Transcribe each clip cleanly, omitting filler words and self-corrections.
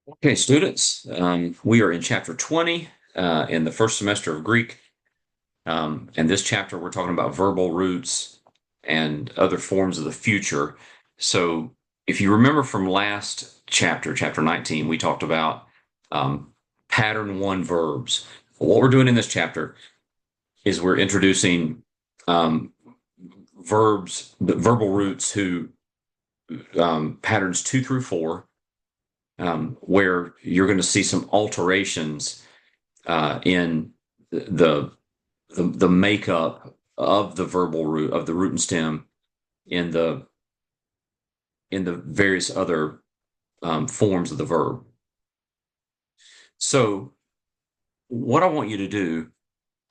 Okay, students, we are in chapter 20 in the first semester of Greek. In this chapter, we're talking about verbal roots and other forms of the future. So, if you remember from last chapter, chapter 19, we talked about um, pattern one verbs. What we're doing in this chapter is we're introducing um, verbs, the verbal roots who patterns two through four, where you're going to see some alterations in the, the makeup of the verbal root of the root and stem in the various other forms of the verb. So what I want you to do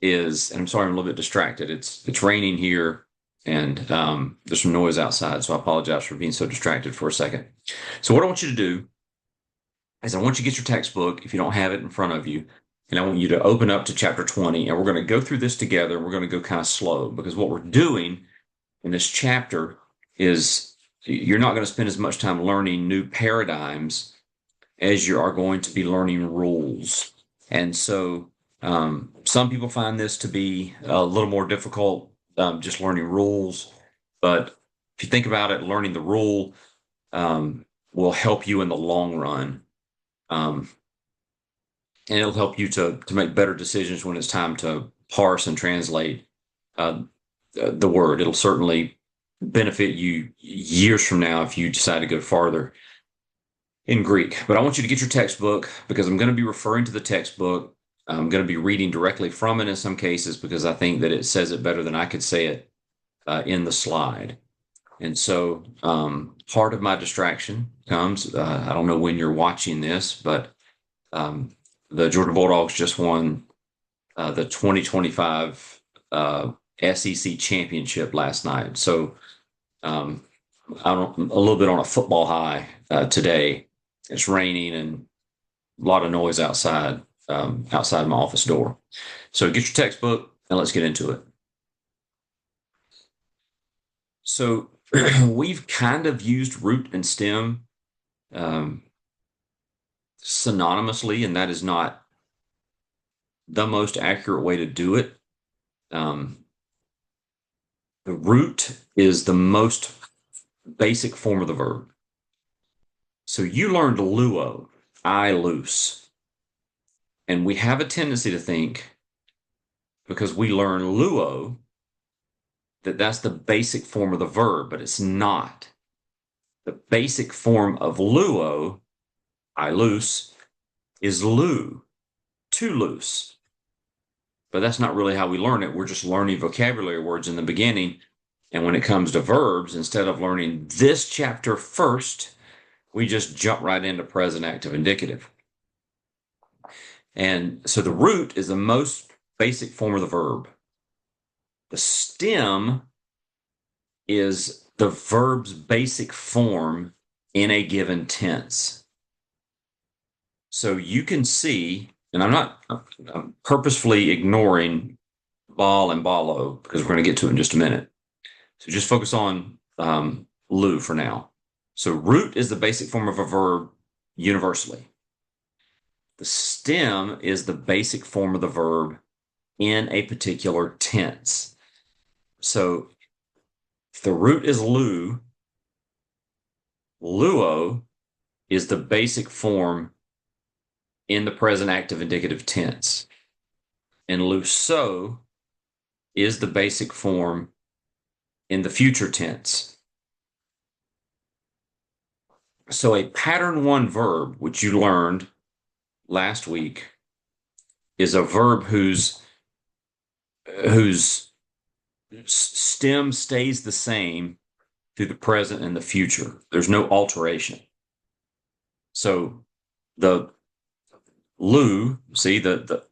is, and I'm sorry I'm a little bit distracted. It's raining here and there's some noise outside, so I apologize for being so distracted for a second. So what I want you to do is I want you to get your textbook if you don't have it in front of you. And I want you to open up to chapter 20, and we're going to go through this together. We're going to go kind of slow because what we're doing in this chapter is you're not going to spend as much time learning new paradigms as you are going to be learning rules. And so some people find this to be a little more difficult, just learning rules. But if you think about it, learning the rule will help you in the long run. Um, and it'll help you to make better decisions when it's time to parse and translate uh, the word. It'll certainly benefit you years from now if you decide to go farther in Greek. But I want you to get your textbook because I'm going to be referring to the textbook. I'm going to be reading directly from it in some cases because I think that it says it better than I could say it in the slide. And so part of my distraction comes, I don't know when you're watching this, but the Georgia Bulldogs just won the 2025 SEC championship last night. So a little bit on a football high today. It's raining and a lot of noise outside outside my office door. So get your textbook and let's get into it. So we've kind of used root and stem um, synonymously, and that is not the most accurate way to do it. Um, the root is the most basic form of the verb. So you learned luo, I loose. And we have a tendency to think, because we learn luo, that that's the basic form of the verb, but it's not. The basic form of luo, I loose, is lu, to loose. But that's not really how we learn it. We're just learning vocabulary words in the beginning. And when it comes to verbs, instead of learning this chapter first, we just jump right into present active indicative. And so the root is the most basic form of the verb. The stem is the verb's basic form in a given tense. So you can see, and I'm purposefully ignoring ball and ballo because we're going to get to it in just a minute. So just focus on lu for now. So root is the basic form of a verb universally. The stem is the basic form of the verb in a particular tense. So if the root is lu, luo is the basic form in the present active indicative tense. And luso is the basic form in the future tense. So a pattern one verb, which you learned last week, is a verb whose stem stays the same through the present and the future. There's no alteration. So the lu, see the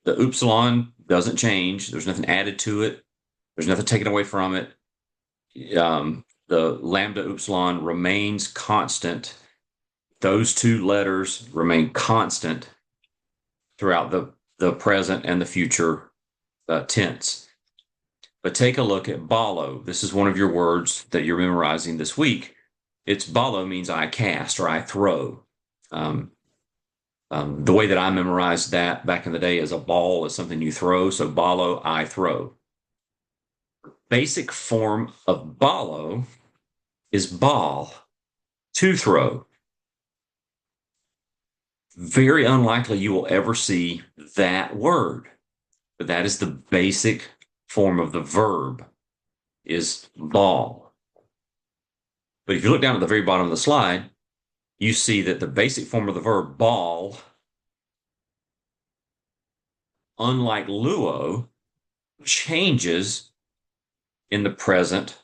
upsilon doesn't change. There's nothing added to it. There's nothing taken away from it. The lambda upsilon remains constant. Those two letters remain constant throughout the present and the future tense. But take a look at ballo. This is one of your words that you're memorizing this week. It's ballo means I cast or I throw. The way that I memorized that back in the day is a ball is something you throw. So ballo, I throw. Basic form of ballo is ball, to throw. Very unlikely you will ever see that word, but that is the basic form of the verb is ball. But if you look down at the very bottom of the slide, you see that the basic form of the verb ball, unlike luo, changes in the present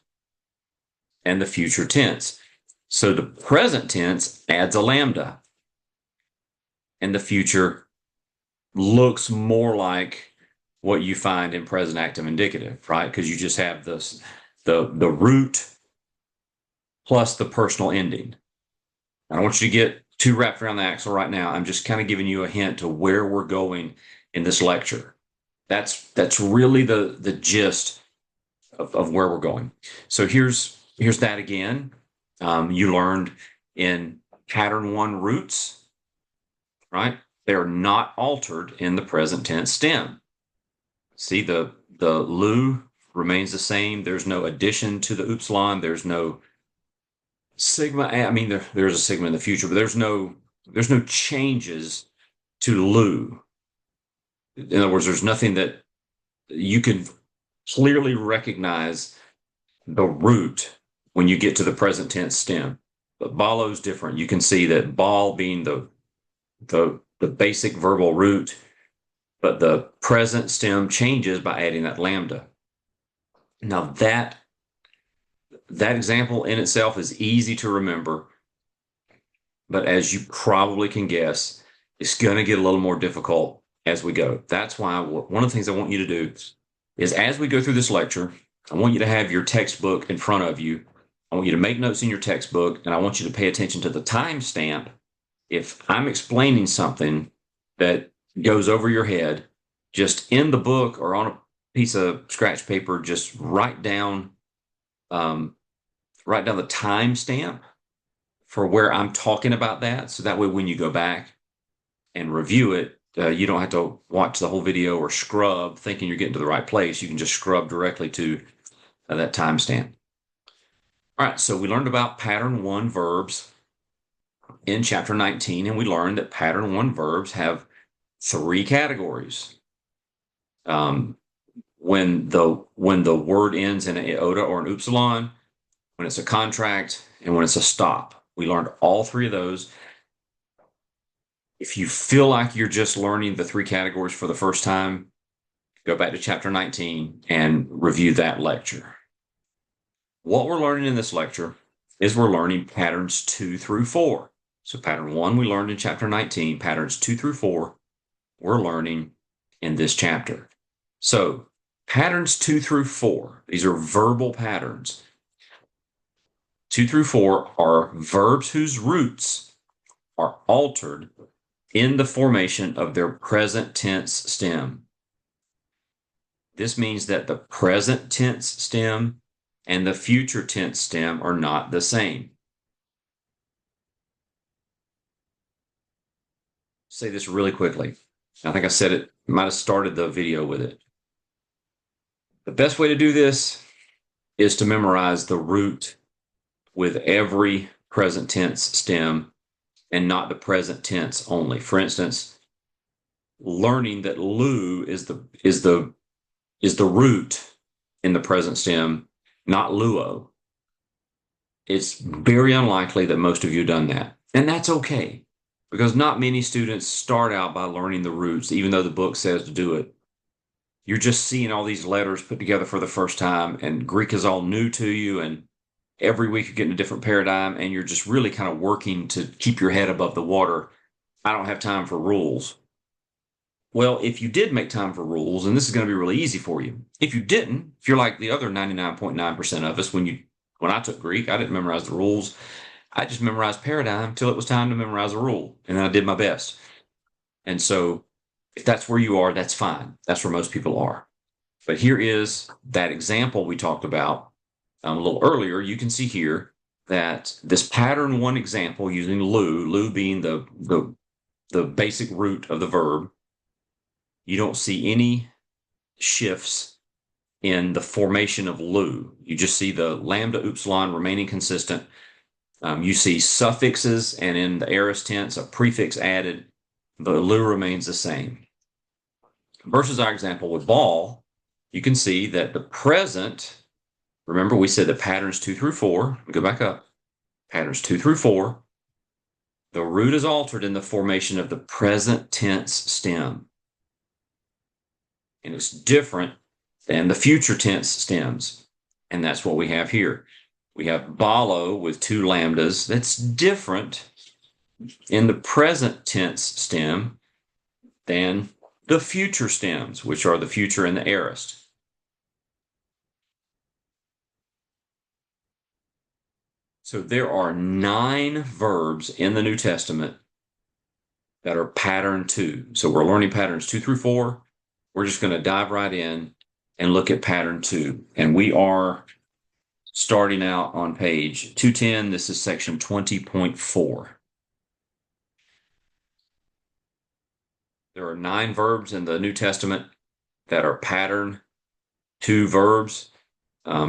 and the future tense. So the present tense adds a lambda, and the future looks more like what you find in present active indicative, right? Because you just have this the root plus the personal ending. I don't want you to get too wrapped around the axle right now. I'm just kind of giving you a hint to where we're going in this lecture. That's really the gist of where we're going. So here's that again. You learned in pattern 1 roots, right? They are not altered in the present tense stem. See, the lu remains the same. There's no addition to the upsilon. There's no sigma. I mean, there's a sigma in the future, but there's no changes to lu. In other words, there's nothing that you can clearly recognize the root when you get to the present tense stem. But ballo is different. You can see that ball being the basic verbal root, but the present stem changes by adding that lambda. Now that example in itself is easy to remember, but as you probably can guess, it's going to get a little more difficult as we go. That's why one of the things I want you to do is as we go through this lecture, I want you to have your textbook in front of you. I want you to make notes in your textbook, and I want you to pay attention to the timestamp. If I'm explaining something that goes over your head, just in the book or on a piece of scratch paper, just write down the timestamp for where I'm talking about that. So that way, when you go back and review it, you don't have to watch the whole video or scrub thinking you're getting to the right place. You can just scrub directly to that timestamp. All right, so we learned about pattern 1 verbs in chapter 19, and we learned that pattern 1 verbs have 3 categories. When the word ends in an iota or an upsilon, when it's a contract, and when it's a stop. We learned all 3 of those. If you feel like you're just learning the 3 categories for the first time, go back to chapter 19 and review that lecture. What we're learning in this lecture is we're learning patterns 2 through 4. So pattern 1 we learned in chapter 19, patterns 2 through 4 we're learning in this chapter. So patterns 2 through 4, these are verbal patterns. 2 through 4 are verbs whose roots are altered in the formation of their present tense stem. This means that the present tense stem and the future tense stem are not the same. Say this really quickly. I think I said it, might have started the video with it. The best way to do this is to memorize the root with every present tense stem and not the present tense only. For instance, learning that lu is the root in the present stem, not luo. It's very unlikely that most of you have done that. And that's okay, because not many students start out by learning the roots, even though the book says to do it. You're just seeing all these letters put together for the first time, and Greek is all new to you, and every week you're getting a different paradigm, and you're just really kind of working to keep your head above the water. I don't have time for rules. Well, if you did make time for rules, and this is going to be really easy for you. If you didn't, if you're like the other 99.9% of us, when I took Greek, I didn't memorize the rules. I just memorized paradigm till it was time to memorize a rule, and then I did my best. And so if that's where you are, that's fine. That's where most people are. But here is that example we talked about a little earlier. You can see here that this pattern 1 example using lu being the the basic root of the verb. You don't see any shifts in the formation of lu. You just see the lambda upsilon remaining consistent. You see suffixes, and in the aorist tense, a prefix added. The lu remains the same. Versus our example with ball, you can see that the present, remember we said the patterns 2 through 4, we go back up, patterns 2 through 4, the root is altered in the formation of the present tense stem. And it's different than the future tense stems. And that's what we have here. We have balo with 2 lambdas. That's different in the present tense stem than the future stems, which are the future and the aorist. So there are 9 verbs in the New Testament that are pattern 2. So we're learning patterns 2 through 4. We're just going to dive right in and look at pattern 2. And we are starting out on page 210. This is section 20.4. There are 9 verbs in the New Testament that are pattern 2 verbs.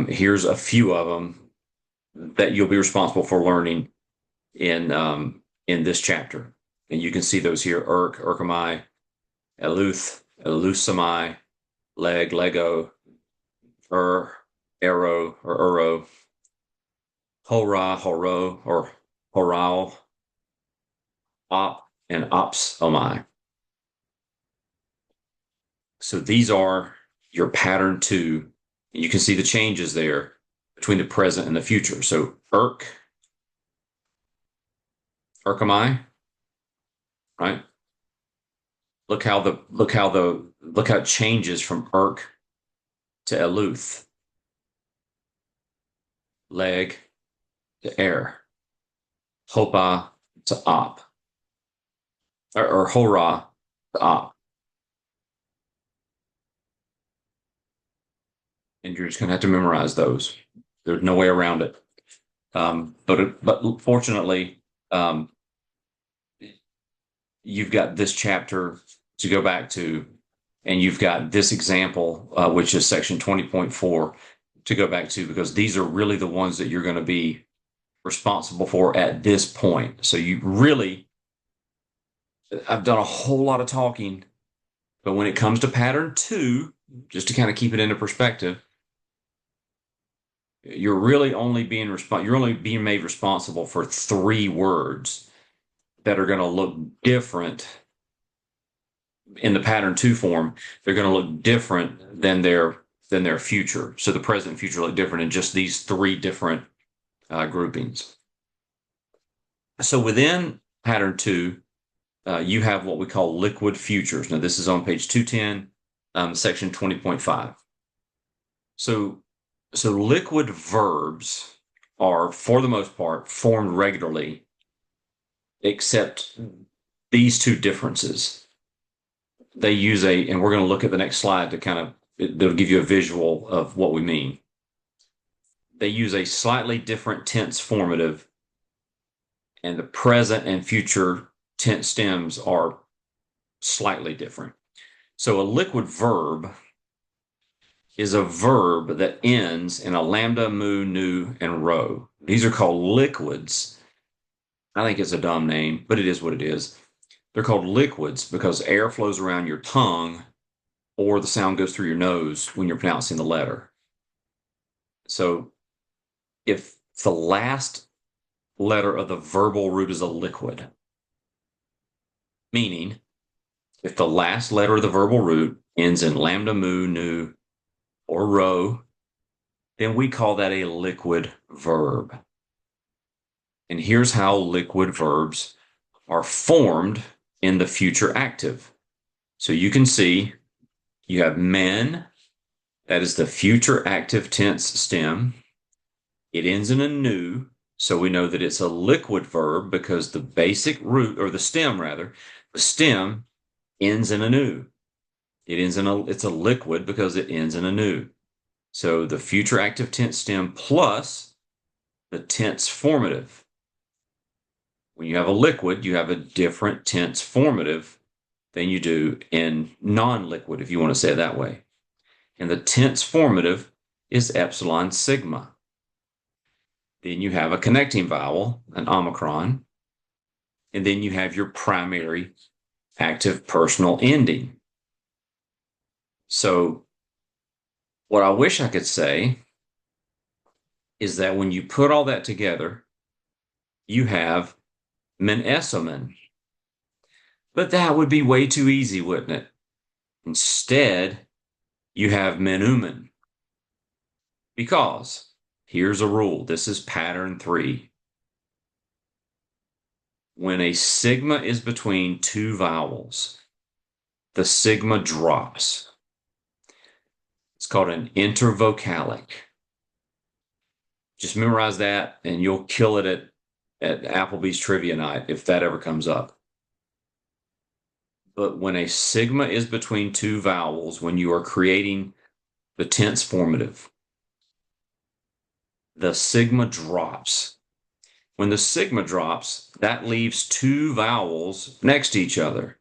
Here's a few of them that you'll be responsible for learning in this chapter. And you can see those here: erkamai, eluth, elusomai, leg, lego, arrow, or uro, hora, horo, or horal, op, and opsomai. So these are your pattern 2. And you can see the changes there between the present and the future. So erkamai, right? Look how it changes from to eluth, leg to air, hopa to op, or hora to op. And you're just going to have to memorize those. There's no way around it. But fortunately, you've got this chapter to go back to, and you've got this example, which is section 20.4, to go back to, because these are really the ones that you're going to be responsible for at this point. So I've done a whole lot of talking, but when it comes to pattern 2, just to kind of keep it into perspective, you're only being made responsible for 3 words that are going to look different in the pattern 2 form. They're going to look different than their future. So the present and future look different in just these 3 different groupings. So within pattern 2, you have what we call liquid futures. Now this is on page 210, section 20.5. So liquid verbs are, for the most part, formed regularly, except these 2 differences. They use and we're going to look at the next slide to it'll give you a visual of what we mean. They use a slightly different tense formative, and the present and future tense stems are slightly different. So a liquid verb is a verb that ends in a lambda, mu, nu, and rho. These are called liquids. I think it's a dumb name, but it is what it is. They're called liquids because air flows around your tongue, or the sound goes through your nose when you're pronouncing the letter. So if the last letter of the verbal root is a liquid, meaning if the last letter of the verbal root ends in lambda, mu, nu, or rho, then we call that a liquid verb. And here's how liquid verbs are formed in the future active. So you can see you have men, that is the future active tense stem. It ends in a nu, so we know that it's a liquid verb because the basic root, or the stem ends in a nu. It's a liquid because it ends in a nu. So the future active tense stem plus the tense formative. When you have a liquid, you have a different tense formative than you do in non-liquid, if you want to say it that way. And the tense formative is epsilon sigma. Then you have a connecting vowel, an omicron, and then you have your primary active personal ending. So what I wish I could say is that when you put all that together, you have menesomen. But that would be way too easy, wouldn't it? Instead, you have menumen. Because here's a rule. This is pattern 3. When a sigma is between two vowels, the sigma drops. It's called an intervocalic. Just memorize that and you'll kill it at Applebee's trivia night if that ever comes up. But when a sigma is between two vowels, when you are creating the tense formative, the sigma drops. When the sigma drops, that leaves two vowels next to each other.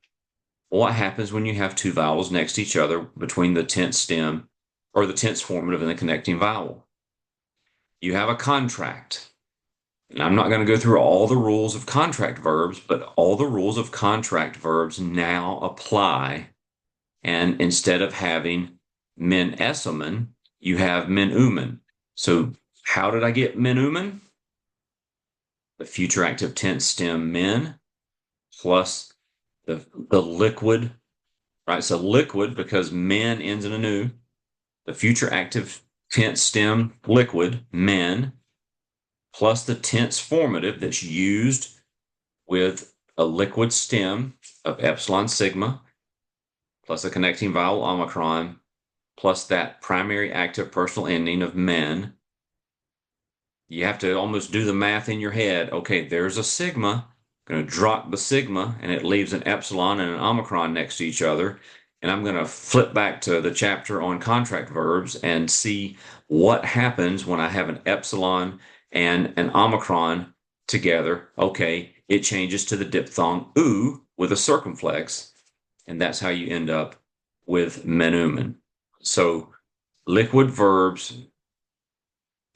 What happens when you have two vowels next to each other between the tense stem or the tense formative and the connecting vowel? You have a contract. And I'm not going to go through all the rules of contract verbs, but all the rules of contract verbs now apply. And instead of having menesomen, you have menumen. So how did I get menumen? The future active tense stem men plus the liquid, right? So liquid, because men ends in a nu. The future active tense stem liquid, men, plus the tense formative that's used with a liquid stem of epsilon sigma, plus a connecting vowel omicron, plus that primary active personal ending of men. You have to almost do the math in your head. Okay, there's a sigma. I'm going to drop the sigma, and it leaves an epsilon and an omicron next to each other. And I'm going to flip back to the chapter on contract verbs and see what happens when I have an epsilon and an omicron together. Okay, it changes to the diphthong oo with a circumflex, and that's how you end up with menumen. So liquid verbs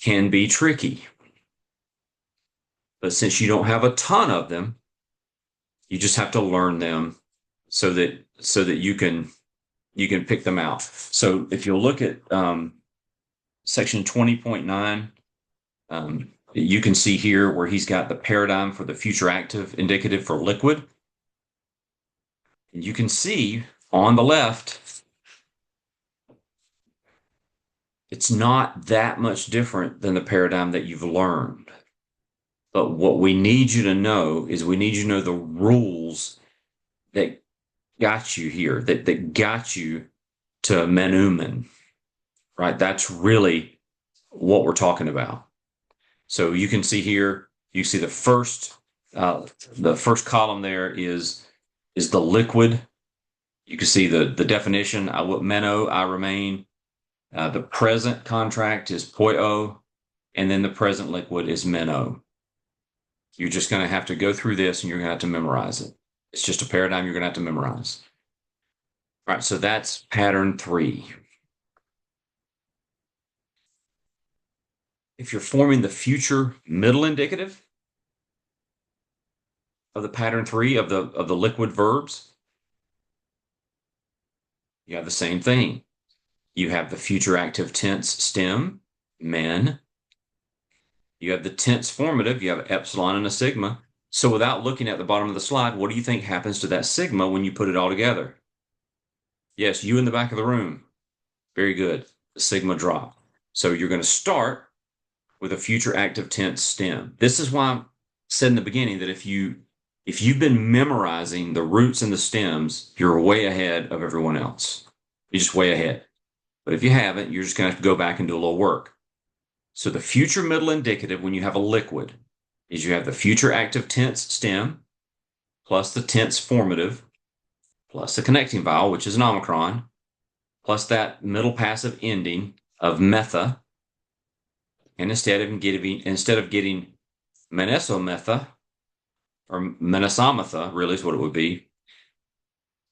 can be tricky. But since you don't have a ton of them, you just have to learn them so that you can pick them out. So if you'll look at section 20.9, you can see here where he's got the paradigm for the future active indicative for liquid. And you can see on the left, it's not that much different than the paradigm that you've learned. But what we need you to know is we need you to know the rules that got you here, that got you to menumen, right? That's really what we're talking about. So you can see here, you see the first column there is the liquid. You can see the definition, I will meno, I remain. The present contract is poio, and then the present liquid is meno. You're just going to have to go through this and you're going to have to memorize it. It's just a paradigm you're going to have to memorize. All right, so that's pattern 3. If you're forming the future middle indicative of the pattern 3 of the liquid verbs, you have the same thing. You have the future active tense stem, men. You have the tense formative, you have epsilon and a sigma. So without looking at the bottom of the slide, what do you think happens to that sigma when you put it all together? Yes, you in the back of the room. Very good. The sigma drop. So you're going to start with a future active tense stem. This is why I said in the beginning that if you've been memorizing the roots and the stems, you're way ahead of everyone else. You're just way ahead. But if you haven't, you're just going to have to go back and do a little work. So the future middle indicative when you have a liquid is you have the future active tense stem plus the tense formative plus the connecting vowel, which is an omicron, plus that middle passive ending of metha. And instead of getting menesometha, or Mnesamatha, really is what it would be.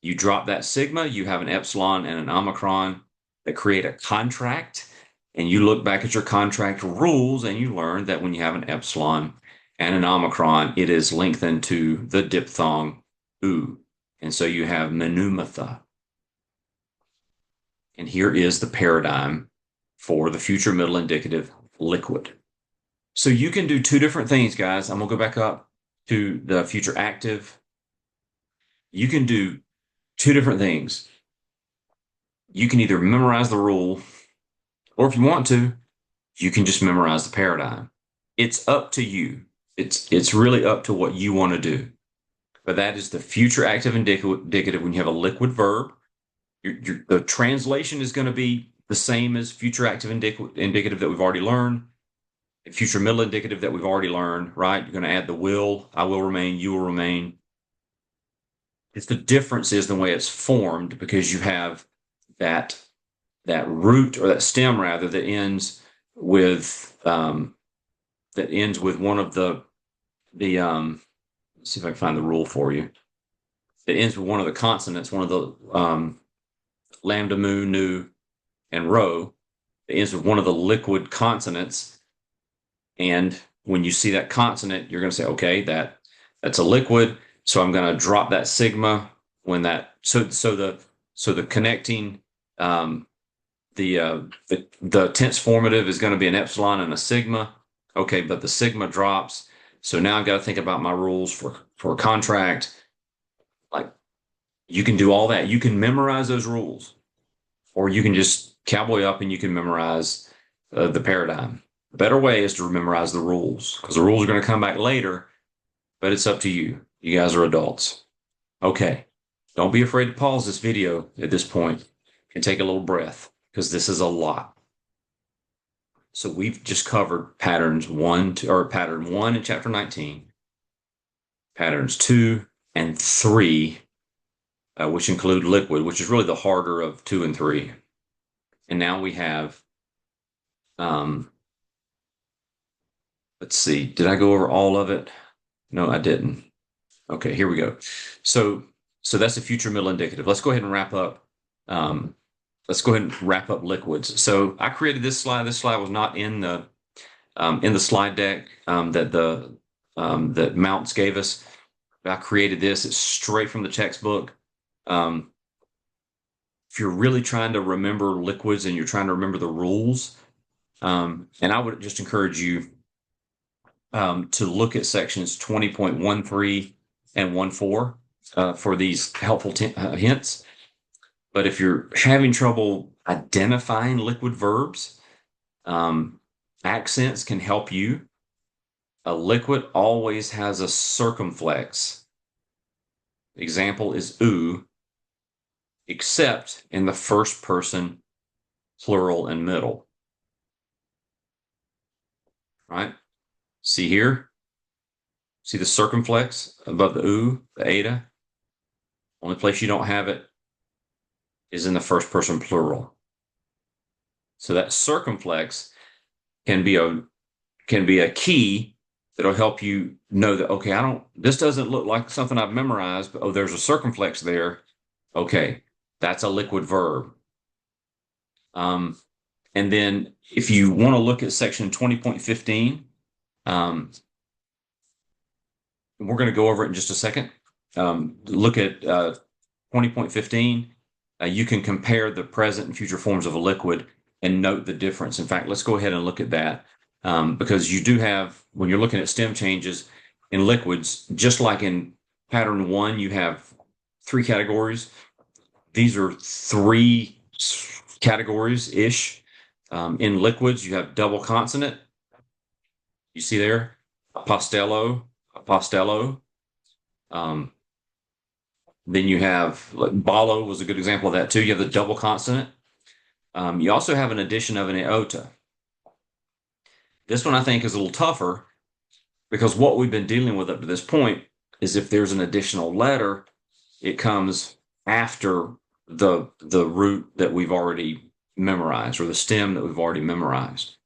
You drop that sigma, you have an epsilon and an omicron that create a contract. And you look back at your contract rules and you learn that when you have an epsilon and an omicron, it is lengthened to the diphthong oo. And so you have Menumatha. And here is the paradigm for the future middle indicative liquid. So you can do two different things, guys. I'm going to go back up to the future active. You can do two different things. You can either memorize the rule, or if you want to, you can just memorize the paradigm. It's up to you. It's really up to what you want to do. But that is the future active indicative when you have a liquid verb. The translation is going to be the same as future active indicative that we've already learned. Future middle indicative that we've already learned, right? You're going to add the will, I will remain, you will remain. It's the difference is the way it's formed because you have that root or that stem rather that ends with one of the let's see if I can find the rule for you. It ends with one of the consonants, one of the lambda, mu, nu, and rho. It ends with one of the liquid consonants. And when you see that consonant, you're going to say, okay, that's a liquid. So I'm going to drop that sigma when that, so the connecting, the tense formative is going to be an epsilon and a sigma. Okay, but the sigma drops. So now I've got to think about my rules for a contract. Like you can do all that. You can memorize those rules, or you can just cowboy up and you can memorize the paradigm. The better way is to memorize the rules because the rules are going to come back later, but it's up to you. You guys are adults. Okay. Don't be afraid to pause this video at this point and take a little breath because this is a lot. So we've just covered pattern 1 in chapter 19, patterns 2 and 3, which include liquid, which is really the harder of 2 and 3. And now we have, let's see, did I go over all of it? No, I didn't. Okay, here we go. So that's the future middle indicative. Let's go ahead and wrap up. Let's go ahead and wrap up liquids. So I created this slide. This slide was not in the slide deck that Mounce gave us. I created this. It's straight from the textbook. If you're really trying to remember liquids and you're trying to remember the rules, and I would just encourage you to look at sections 20.13 and 14 for these helpful hints. But if you're having trouble identifying liquid verbs, accents can help you. A liquid always has a circumflex. Example is oo, except in the first person, plural, and middle. Right? See here? See the circumflex above the oo, the eta? Only place you don't have it is in the first person plural. So that circumflex can be a key that'll help you know that, okay, this doesn't look like something I've memorized, but there's a circumflex there. Okay, that's a liquid verb. And then if you want to look at section 20.15, we're going to go over it in just a second. Look at 20.15. You can compare the present and future forms of a liquid and note the difference. In fact, let's go ahead and look at that because you do have, when you're looking at stem changes in liquids, just like in pattern 1, you have 3 categories. These are 3 categories-ish. In liquids, you have double consonant. You see there? Apostello. Then you have, balo was a good example of that too. You have the double consonant. You also have an addition of an iota. This one I think is a little tougher because what we've been dealing with up to this point is if there's an additional letter, it comes after the root that we've already memorized or the stem that we've already memorized.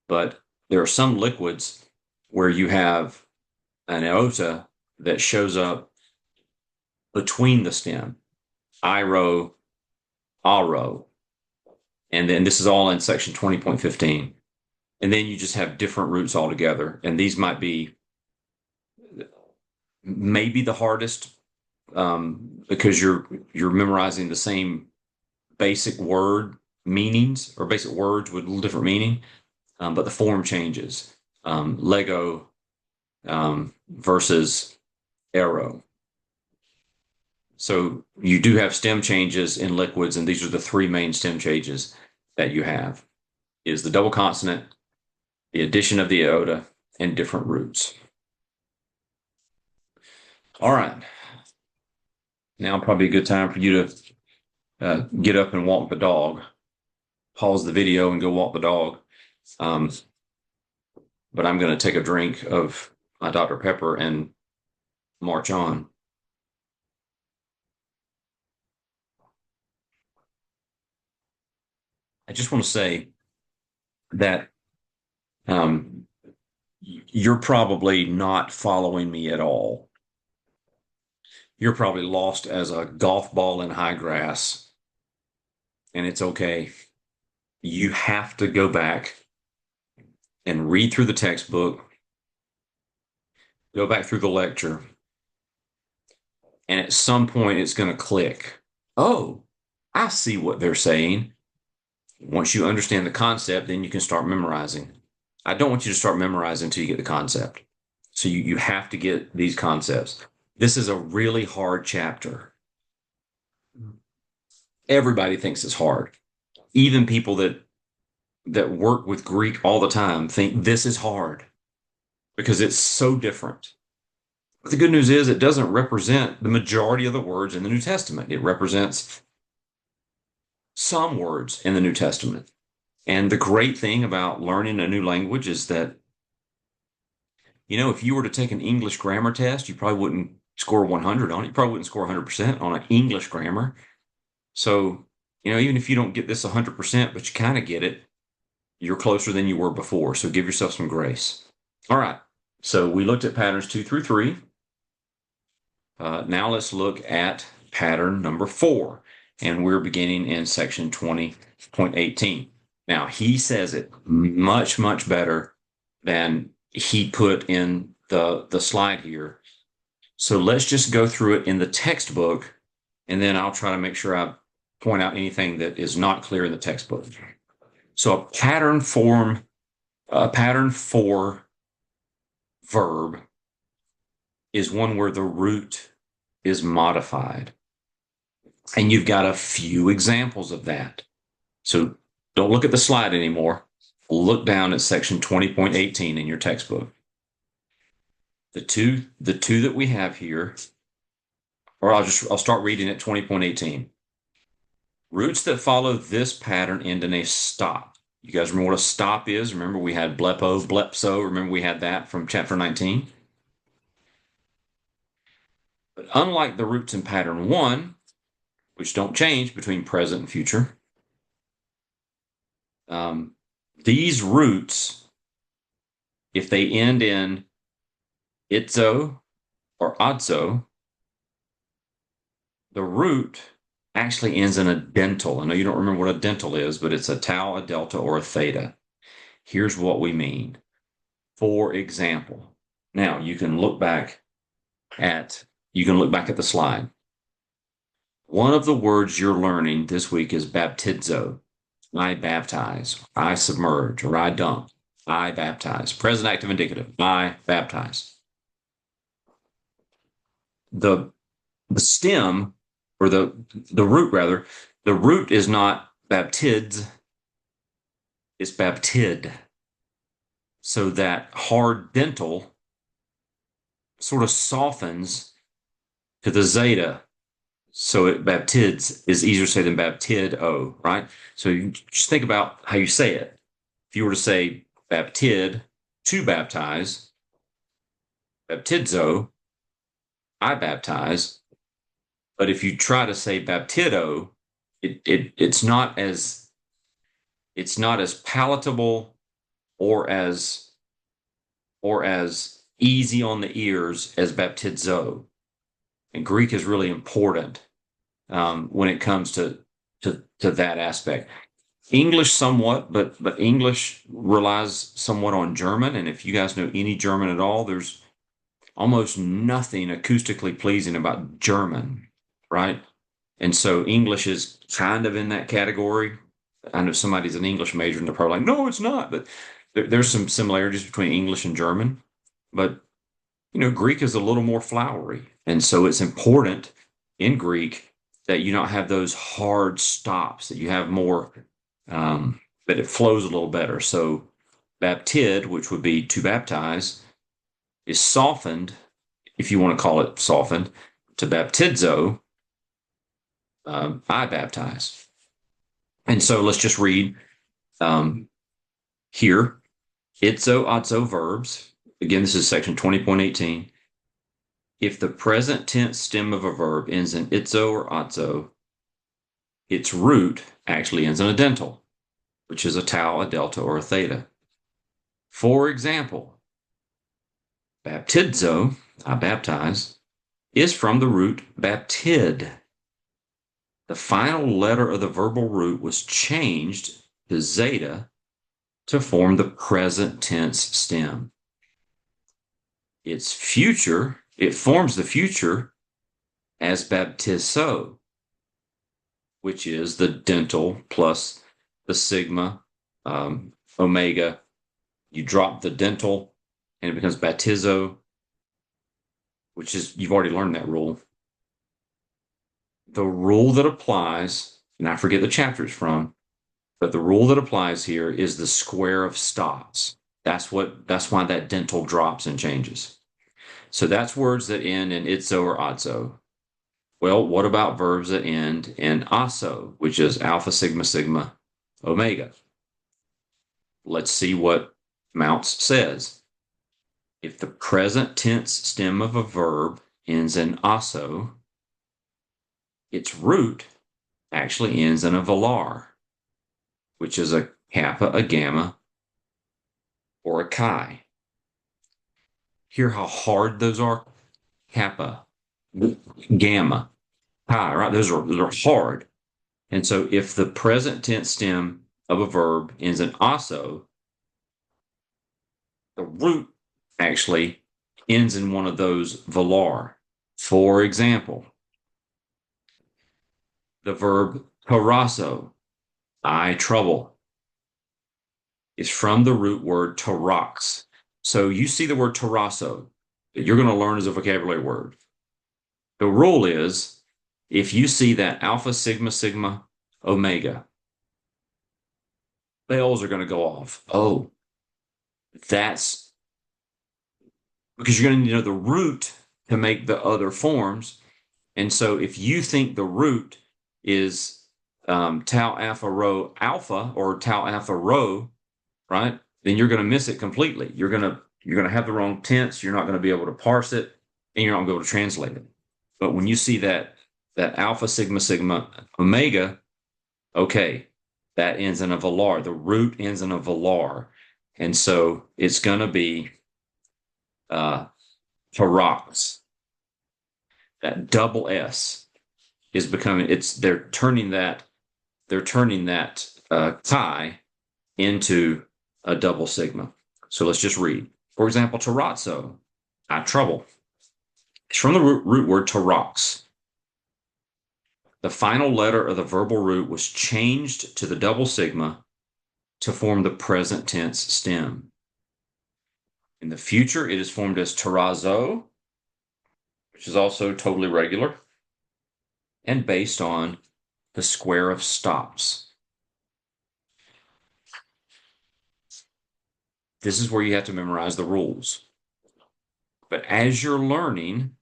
But there are some liquids where you have an iota that shows up between the stem, iro, aro. And then this is all in section 20.15. And then you just have different roots altogether. And these might be maybe the hardest because you're memorizing the same basic word meanings or basic words with a little different meaning, but the form changes. Lego versus arrow. So you do have stem changes in liquids, and these are the three main stem changes that you have: is the double consonant, the addition of the iota, and different roots. All right. Now probably a good time for you to get up and walk the dog. Pause the video and go walk the dog. But I'm going to take a drink of my Dr. Pepper and march on. I just want to say that you're probably not following me at all. You're probably lost as a golf ball in high grass, and it's okay. You have to go back and read through the textbook, go back through the lecture, and at some point it's going to click. Oh, I see what they're saying. Once you understand the concept, then you can start memorizing. I don't want you to start memorizing until you get the concept. So you have to get these concepts. This is a really hard chapter. Everybody thinks it's hard. Even people that work with Greek all the time think this is hard because it's so different. But the good news is it doesn't represent the majority of the words in the New Testament. It represents some words in the New Testament. And the great thing about learning a new language is that, if you were to take an English grammar test, you probably wouldn't score 100 on it. You probably wouldn't score 100% on an English grammar. So, even if you don't get this 100%, but you kind of get it, you're closer than you were before. So give yourself some grace. All right. So we looked at patterns 2 through 3. Now let's look at pattern number 4. And we're beginning in section 20.18. Now, he says it much, much better than he put in the slide here. So let's just go through it in the textbook, and then I'll try to make sure I point out anything that is not clear in the textbook. So a pattern for verb is one where the root is modified. And you've got a few examples of that. So don't look at the slide anymore. Look down at section 20.18 in your textbook. The two that we have here, or I'll start reading at 20.18. Roots that follow this pattern end in a stop. You guys remember what a stop is? Remember we had blepo, blepso. Remember we had that from chapter 19? But unlike the roots in pattern 1, which don't change between present and future, these roots, if they end in itzo or adzo, the root actually ends in a dental. I know you don't remember what a dental is, but it's a tau, a delta, or a theta. Here's what we mean. For example, now you can look back at the slide. One of the words you're learning this week is baptizo. I baptize, I submerge, or I dunk. I baptize. Present active indicative. I baptize. The stem, or the root rather, the root is not baptids, it's baptid. So that hard dental sort of softens to the zeta. So baptids is easier to say than baptido, right? So you just think about how you say it. If you were to say baptid, to baptize, baptizo, I baptize. But if you try to say baptido, it's not as palatable or as easy on the ears as baptizo. And Greek is really important when it comes to that aspect. English somewhat, but English relies somewhat on German. And if you guys know any German at all, there's almost nothing acoustically pleasing about German, right? And so English is kind of in that category. I know somebody's an English major and they're probably like, no, it's not. But there's some similarities between English and German. But, Greek is a little more flowery. And so it's important in Greek that you don't have those hard stops, that you have more, that it flows a little better. So baptid, which would be to baptize, is softened, if you want to call it softened, to baptizo, I baptize. And so let's just read here, itzo, otzo verbs. Again, this is section 20.18. If the present tense stem of a verb ends in itzo or otzo, its root actually ends in a dental, which is a tau, a delta, or a theta. For example, baptizo, I baptize, is from the root baptid. The final letter of the verbal root was changed to zeta to form the present tense stem. It forms the future as baptizo, which is the dental plus the sigma, omega. You drop the dental and it becomes baptizo, which is, you've already learned that rule. The rule that applies, and I forget the chapter it's from, but the rule that applies here is the square of stops. That's why that dental drops and changes. So that's words that end in itzo or otzo. Well, what about verbs that end in aso, which is alpha, sigma, sigma, omega? Let's see what Mounce says. If the present tense stem of a verb ends in aso, its root actually ends in a velar, which is a kappa, a gamma, or a chi. Hear how hard those are? Kappa, gamma, chi, right? Those are hard. And so if the present tense stem of a verb ends in aso, the root actually ends in one of those velar. For example, the verb tarasso, I trouble, is from the root word tarax. So you see the word tarasso that you're going to learn as a vocabulary word. The rule is, if you see that alpha, sigma, sigma, omega, bells are going to go off. Oh, that's because you're going to need to know the root to make the other forms. And so if you think the root is tau alpha rho alpha or tau alpha rho, right? Then you're going to miss it completely. You're going to have the wrong tense. You're not going to be able to parse it, and you're not going to be able to translate it. But when you see that alpha, sigma, sigma, omega, okay, that ends in a velar. The root ends in a velar, and so it's going to be tarax. That double S is becoming. They're turning that chi into a double sigma. So let's just read. For example, tarazzo, I trouble. It's from the root word tarax. The final letter of the verbal root was changed to the double sigma to form the present tense stem. In the future, it is formed as tarazzo, which is also totally regular, and based on the square of stops. This is where you have to memorize the rules. But as you're learning,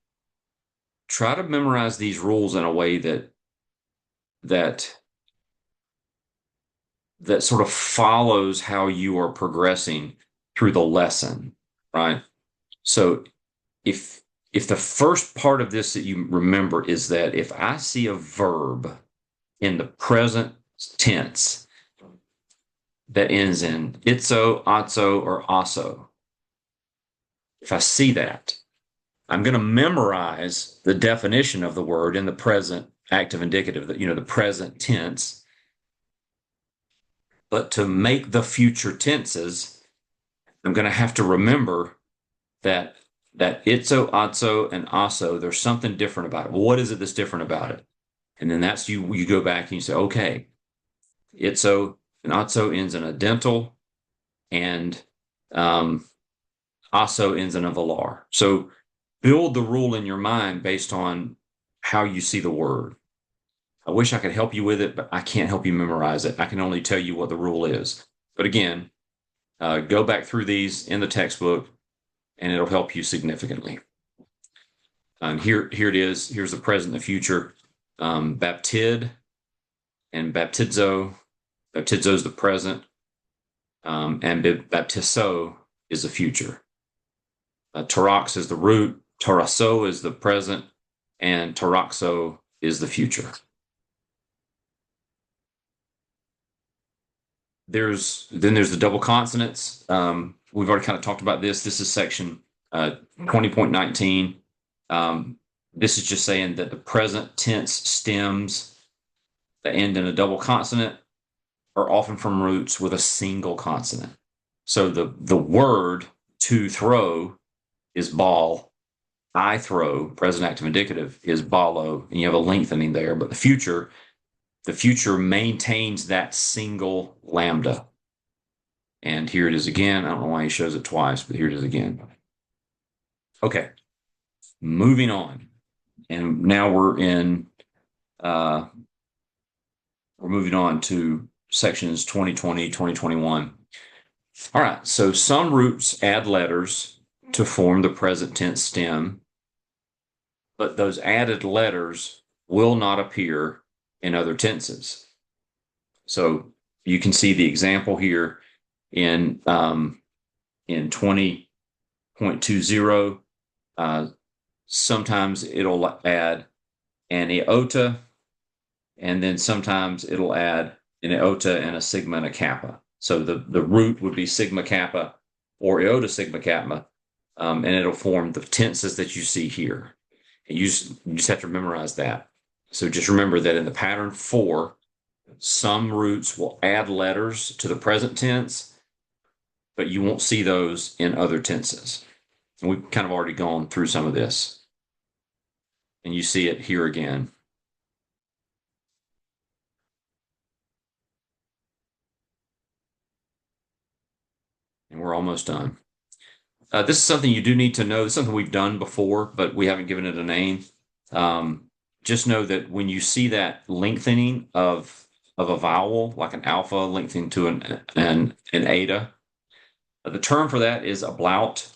try to memorize these rules in a way that sort of follows how you are progressing through the lesson, right? So if the first part of this that you remember is that if I see a verb in the present tense that ends in itzo, otzo, or aso, if I see that, I'm going to memorize the definition of the word in the present active indicative, the present tense. But to make the future tenses, I'm going to have to remember that itso, atso, and aso, there's something different about it. Well, what is it that's different about it? And then that's you go back and you say, okay, itso and atso ends in a dental, and aso ends in a velar. So build the rule in your mind based on how you see the word. I wish I could help you with it, but I can't help you memorize it. I can only tell you what the rule is. But again, go back through these in the textbook, and it'll help you significantly. And here it is. Here's the present and the future. Baptid and baptizo. Baptizo is the present, and baptizo is the future. Tarax is the root. Taraso is the present, and taraxo is the future. There's the double consonants. We've already kind of talked about this. This is section 20.19. This is just saying that the present tense stems that end in a double consonant are often from roots with a single consonant. So the word to throw is ball. I throw, present active indicative, is ballo, and you have a lengthening there. But the future maintains that single lambda. And here it is again. I don't know why he shows it twice, but here it is again. Okay, moving on. And now we're moving on to sections 2020, 2021. All right, so some roots add letters to form the present tense stem, but those added letters will not appear in other tenses. So you can see the example here in 20.20. Sometimes it'll add an iota, and then sometimes it'll add an iota and a sigma and a kappa. So the root would be sigma kappa or iota sigma kappa, and it'll form the tenses that you see here. And you just have to memorize that. So just remember that in the pattern 4, some roots will add letters to the present tense, but you won't see those in other tenses. And we've kind of already gone through some of this. And you see it here again. And we're almost done. This is something you do need to know. This is something we've done before, but we haven't given it a name. Just know that when you see that lengthening of a vowel, like an alpha lengthening to an eta, the term for that is a blout.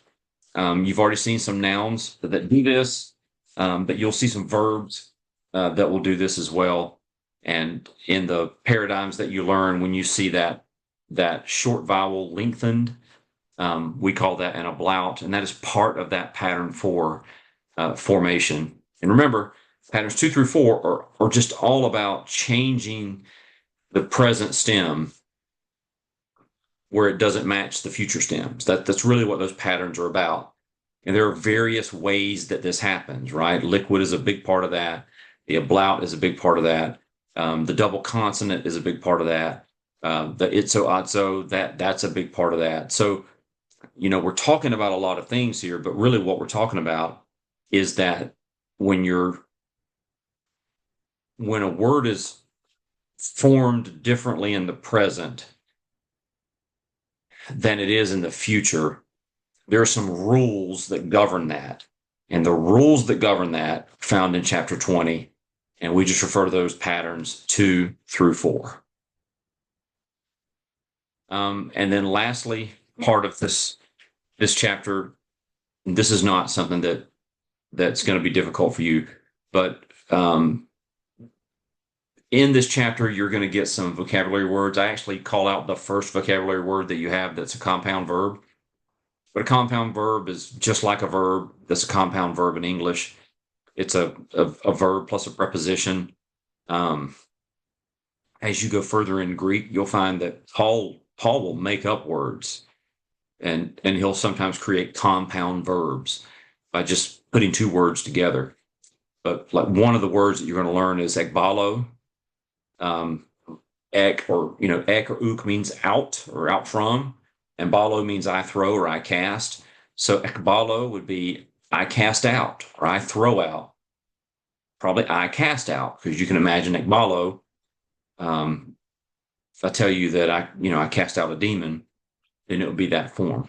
You've already seen some nouns that do this, but you'll see some verbs that will do this as well. And in the paradigms that you learn, when you see that short vowel lengthened, we call that an ablaut, and that is part of that pattern 4 formation. And remember, patterns 2 through 4 are just all about changing the present stem where it doesn't match the future stems. That's really what those patterns are about. And there are various ways that this happens, right? Liquid is a big part of that. The ablaut is a big part of that. The double consonant is a big part of that. The itso, atso, that's a big part of that. So, we're talking about a lot of things here, but really what we're talking about is that when a word is formed differently in the present than it is in the future, there are some rules that govern that. And the rules that govern that are found in chapter 20, and we just refer to those patterns 2 through 4. And then lastly, part of this chapter, this is not something that's going to be difficult for you, but in this chapter, you're going to get some vocabulary words. I actually call out the first vocabulary word that you have that's a compound verb. But a compound verb is just like a verb that's a compound verb in English. It's a verb plus a preposition. As you go further in Greek, you'll find that Paul will make up words. and he'll sometimes create compound verbs by just putting two words together. But like one of the words that you're going to learn is ekbalo. Um, ek or uk means out or out from, and balo means I throw or I cast. So ekbalo would be I cast out or I throw out. Probably I cast out because you can imagine ekbalo. If I tell you that I cast out a demon, then it would be that form.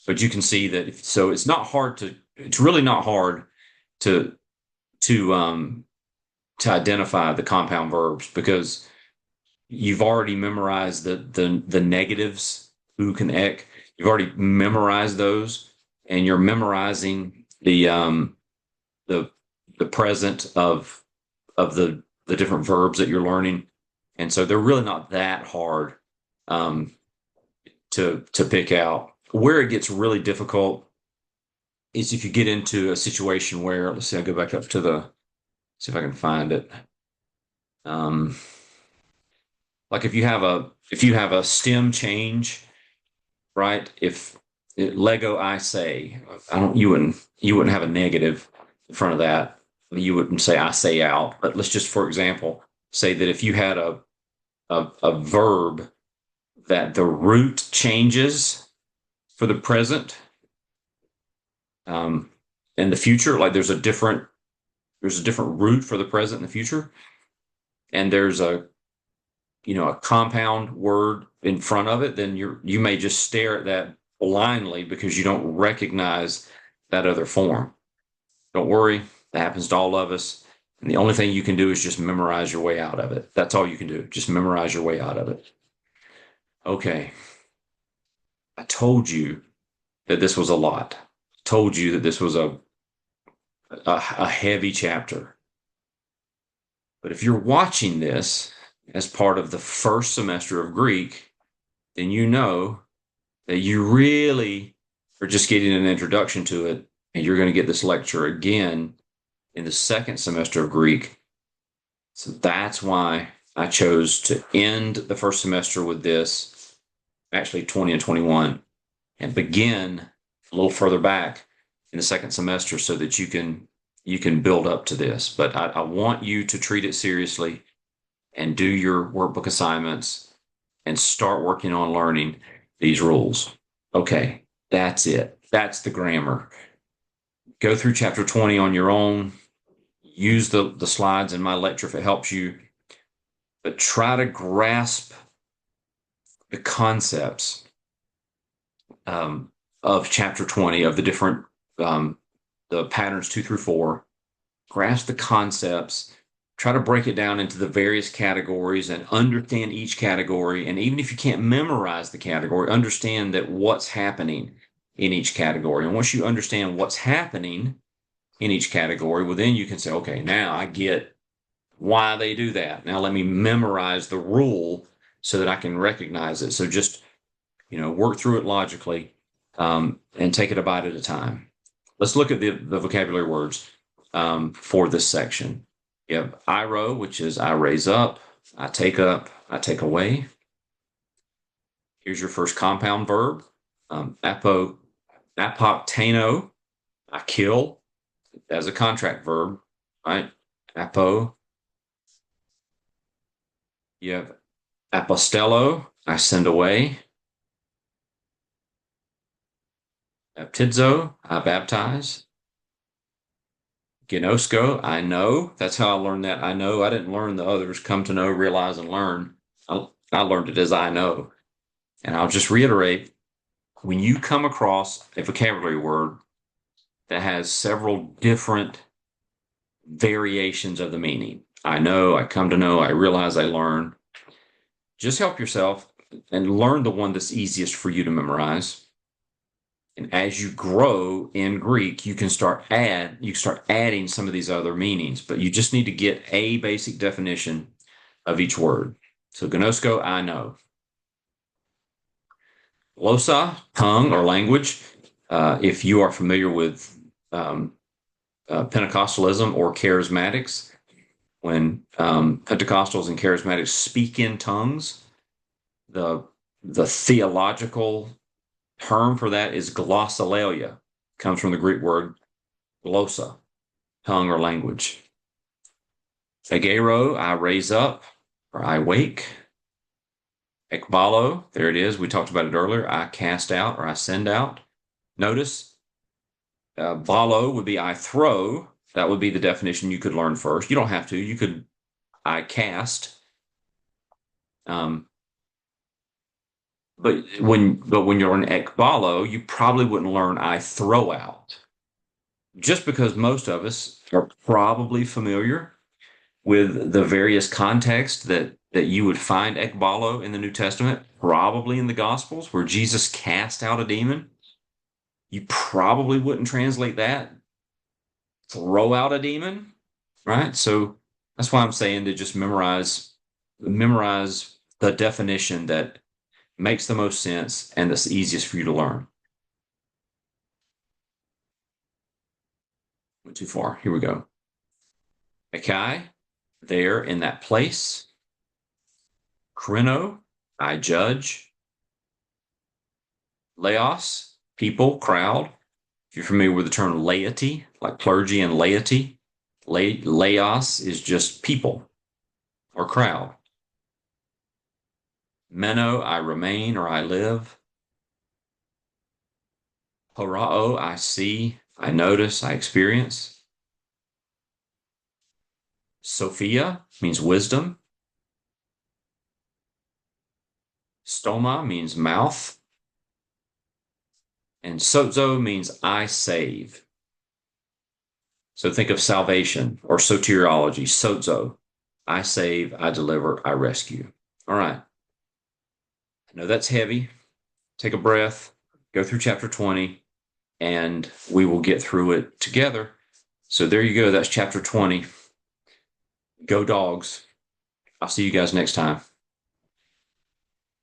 But you can see that so it's really not hard to to um to identify the compound verbs because you've already memorized the negatives, uk and ek. You've already memorized those, and you're memorizing the the present of the different verbs that you're learning. And so they're really not that hard um, to pick out. Where it gets really difficult is if you get into a situation where, let's see, I'll go back up to see if I can find it. Um, like if you have a stem change, right? If Lego I say, I don't you wouldn't have a negative in front of that. You wouldn't say I say out. But let's just, for example, say that if you had a verb that the root changes for the present um, in the future, like there's a different root for the present and the future, and there's a compound word in front of it, then you may just stare at that blindly because you don't recognize that other form. Don't worry, that happens to all of us. And the only thing you can do is just memorize your way out of it. That's all you can do. Just memorize your way out of it. Okay. I told you that this was a lot. I told you that this was a heavy chapter. But if you're watching this as part of the first semester of Greek, then you know that you really are just getting an introduction to it, and you're going to get this lecture again in the second semester of Greek. So that's why I chose to end the first semester with this, actually 20 and 21, and begin a little further back in the second semester so that you can build up to this. But I want you to treat it seriously and do your workbook assignments and start working on learning these rules. Okay, that's it. That's the grammar. Go through chapter 20 on your own. Use the slides in my lecture if it helps you. But try to grasp the concepts of chapter 20, of the different the patterns 2 through 4. Grasp the concepts. Try to break it down into the various categories and understand each category. And even if you can't memorize the category, understand that what's happening in each category. And once you understand what's happening in each category, well, then you can say, okay, now I get why they do that. Now let me memorize the rule so that I can recognize it. So just, work through it logically and take it a bite at a time. Let's look at the vocabulary words for this section. You have iro, which is I raise up, I take away. Here's your first compound verb. Apoktano, I kill, as a contract verb, right? Apo. You have apostello, I send away. Baptizo, I baptize. Gnosko, I know. That's how I learned that. I know. I didn't learn the others. Come to know, realize, and learn. I learned it as I know. And I'll just reiterate, when you come across a vocabulary word that has several different variations of the meaning, I know, I come to know, I realize, I learn, just help yourself and learn the one that's easiest for you to memorize. And as you grow in Greek, you can start adding some of these other meanings, but you just need to get a basic definition of each word. So gnosko, I know. Glossa, tongue or language. If you are familiar with Pentecostalism or charismatics, when Pentecostals and charismatics speak in tongues, the theological term for that is glossolalia. Comes from the Greek word glossa, tongue or language. Agero, I raise up or I wake. Ekbalo, there it is. We talked about it earlier. I cast out or I send out. Notice balo would be I throw. That would be the definition you could learn first. You don't have to. You could I cast. Um, but when you're an ekbalo, you probably wouldn't learn I throw out. Just because most of us are probably familiar with the various contexts that you would find ekbalo in the New Testament, probably in the Gospels where Jesus cast out a demon. You probably wouldn't translate that throw out a demon, right? So that's why I'm saying to just memorize the definition that makes the most sense and that's easiest for you to learn. Went too far. Here we go. Akai, there in that place. Krino, I judge. Laos, people, crowd. If you're familiar with the term laity, like clergy and laity, laos is just people or crowd. Meno, I remain or I live. Horao, I see, I notice, I experience. Sophia means wisdom. Stoma means mouth. And sozo means I save. So think of salvation or soteriology, sozo. I save, I deliver, I rescue. All right. I know that's heavy. Take a breath, go through chapter 20, and we will get through it together. So there you go. That's chapter 20. Go dogs. I'll see you guys next time.